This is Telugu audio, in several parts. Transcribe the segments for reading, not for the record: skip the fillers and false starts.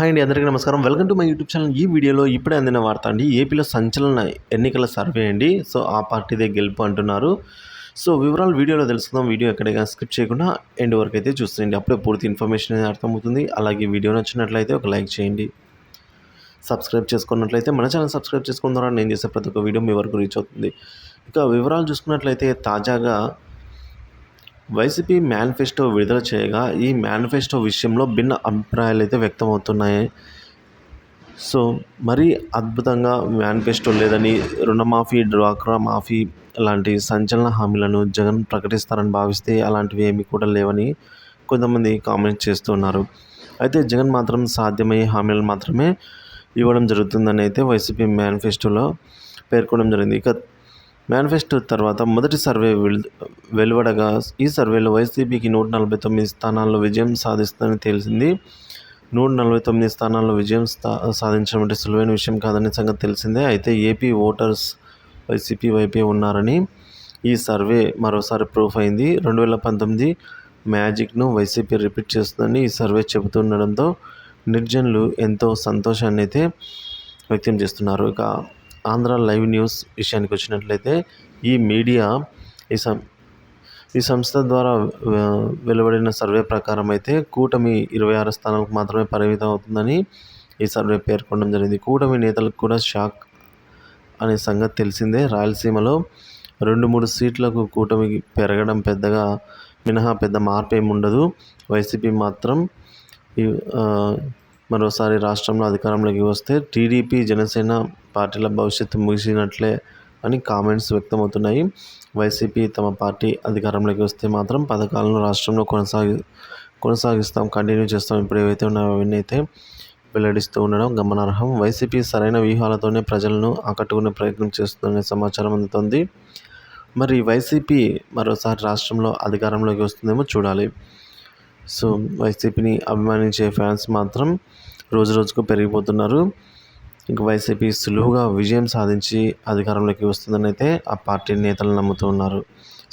హాయ్ అండి, అందరికీ నమస్కారం. Welcome to my YouTube channel. ఈ వీడియోలో ఇప్పుడే అందిన వార్త అండి. ఏపీలో సంచలన ఎన్నికల సర్వే అండి. సో ఆ పార్టీదే గెలుపు అంటున్నారు. సో వివరాలు వీడియోలో తెలుసుకుందాం. వీడియో ఎక్కడిగా స్కిప్ చేయకుండా ఎండ్ వరకు అయితే చూసేయండి. అప్పుడే పూర్తి ఇన్ఫర్మేషన్ అనేది అర్థమవుతుంది. అలాగే వీడియో నచ్చినట్లయితే ఒక లైక్ చేయండి. సబ్స్క్రైబ్ చేసుకున్నట్లయితే మన ఛానల్ సబ్స్క్రైబ్ చేసుకున్న ద్వారా నేను చేసే ప్రతి ఒక్క వీడియో మీ వరకు రీచ్ అవుతుంది. ఇక వివరాలు చూసుకున్నట్లయితే తాజాగా వైసీపీ మేనిఫెస్టో విడుదల చేయగా ఈ మేనిఫెస్టో విషయంలో భిన్న అభిప్రాయాలు అయితే వ్యక్తమవుతున్నాయి. సో మరీ అద్భుతంగా మేనిఫెస్టో లేదని, రుణమాఫీ, డ్వాక్రా మాఫీ లాంటి సంచలన హామీలను జగన్ ప్రకటిస్తారని భావిస్తే అలాంటివి ఏమీ కూడా లేవని కొంతమంది కామెంట్ చేస్తున్నారు. అయితే జగన్ మాత్రం సాధ్యమయ్యే హామీలు మాత్రమే ఇవ్వడం జరుగుతుందని అయితే వైసీపీ మేనిఫెస్టోలో పేర్కొనడం జరిగింది. ఇక మేనిఫెస్టో తర్వాత మొదటి సర్వే వెలువడగా ఈ సర్వేలో వైసీపీకి 149 స్థానాల్లో విజయం సాధిస్తుందని తెలిసింది. 149 స్థానాల్లో విజయం సాధించడం అంటే సులువైన విషయం కాదనే సంగతి తెలిసిందే. అయితే ఏపీ ఓటర్స్ వైసీపీ వైపే ఉన్నారని ఈ సర్వే మరోసారి ప్రూఫ్ అయింది. 2019 మ్యాజిక్ను వైసీపీ రిపీట్ చేస్తుందని ఈ సర్వే చెబుతుండడంతో నిర్జనులు ఎంతో సంతోషాన్ని అయితే వ్యక్తం చేస్తున్నారు. ఇక ఆంధ్ర లైవ్ న్యూస్ విషయానికి వచ్చినట్లయితే ఈ మీడియా ఈ సంస్థ ద్వారా వెలువడిన సర్వే ప్రకారం అయితే కూటమి 26 స్థానాలకు మాత్రమే పరిమితం అవుతుందని ఈ సర్వే పేర్కొనడం జరిగింది. కూటమి నేతలకు కూడా షాక్ అనే సంగతి తెలిసిందే. రాయలసీమలో 2-3 సీట్లకు కూటమి పెరగడం పెద్దగా మినహా పెద్ద మార్పు ఏమి ఉండదు. వైసీపీ మాత్రం మరోసారి రాష్ట్రంలో అధికారంలోకి వస్తే టీడీపీ, జనసేన పార్టీల భవిష్యత్తు ముగిసినట్లే అని కామెంట్స్ వ్యక్తమవుతున్నాయి. వైసీపీ తమ పార్టీ అధికారంలోకి వస్తే మాత్రం పథకాలను రాష్ట్రంలో కొనసాగిస్తాం, కంటిన్యూ చేస్తాం. ఇప్పుడు ఏవైతే ఉన్నాయో అవన్నీ అయితే వెల్లడిస్తూ ఉండడం గమనార్హం. వైసీపీ సరైన వ్యూహాలతోనే ప్రజలను ఆకట్టుకునే ప్రయత్నం చేస్తుందనే సమాచారం అందుతోంది. మరి వైసీపీ మరోసారి రాష్ట్రంలో అధికారంలోకి వస్తుందేమో చూడాలి. సో వైసీపీని అభిమానించే ఫ్యాన్స్ మాత్రం రోజు రోజుకు పెరిగిపోతున్నారు. ఇంకా వైసీపీ సులువుగా విజయం సాధించి అధికారంలోకి వస్తుందని అయితే ఆ పార్టీ నేతలు నమ్ముతూ ఉన్నారు.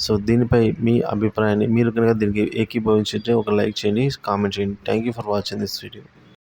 సో దీనిపై మీ అభిప్రాయాన్ని మీరు కనుక దీనికి ఏకీభవించుంటే ఒక లైక్ చేయండి, కామెంట్ చేయండి. Thank you for watching this video.